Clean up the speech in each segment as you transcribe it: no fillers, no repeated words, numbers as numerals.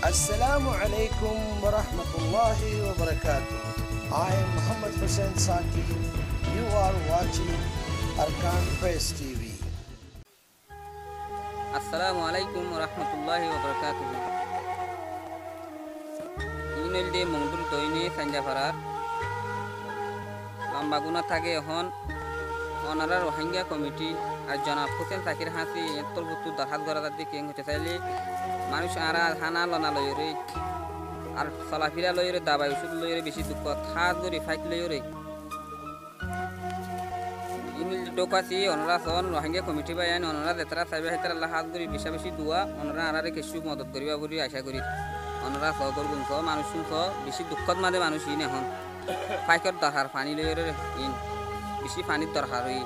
Assalamu alaikum wa rahmatullahi wa barakatuh. I am Muhammad Hussain Saki. You are watching Arkan Press TV. Assalamu alaikum wa rahmatullahi wa barakatuh. Email de Mongdur Toine Sanjafarar Lambaguna Tage Hon Honora Rohingya Committee আর জনাব হোসেন সাকির হাসি তলবুতু দরহাত গড়ার দিকে হতে চাইলে মানুষ আরা হানা লনা লয়রে আর চলাফিরা লয়রে দাবাই ওষুধ লয়রে বেশি দুঃখ খাত গরি ফাইট লয়রে ইমিল ডোকাসি অনরা সন রোহিঙ্গা কমিটি বায়ান অনরা দেতরা সাইবে হেতরা আল্লাহ হাত গরি বেশি বেশি দুয়া অনরা আরারে কিছু মদত করিবা বলি আশা করি অনরা সহকর গুনছ মানুষ শুনছ বেশি দুঃখত মাঝে মানুষ ইন এখন ফাইকর দরকার পানি লয়রে ইন বেশি পানির দরকার হই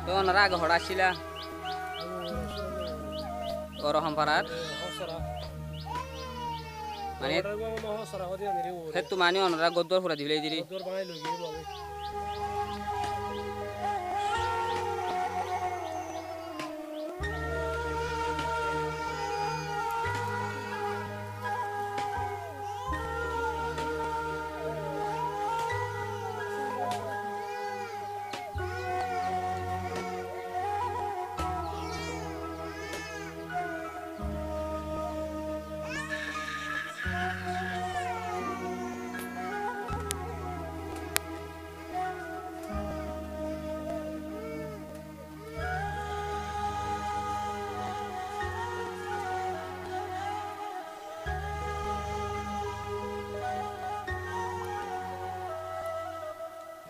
তো ওনারা আগে হড়া ছিল ওরকম পারার মানে হেতু মানে ওনারা গদ্দর ফুরা দিলে দিলি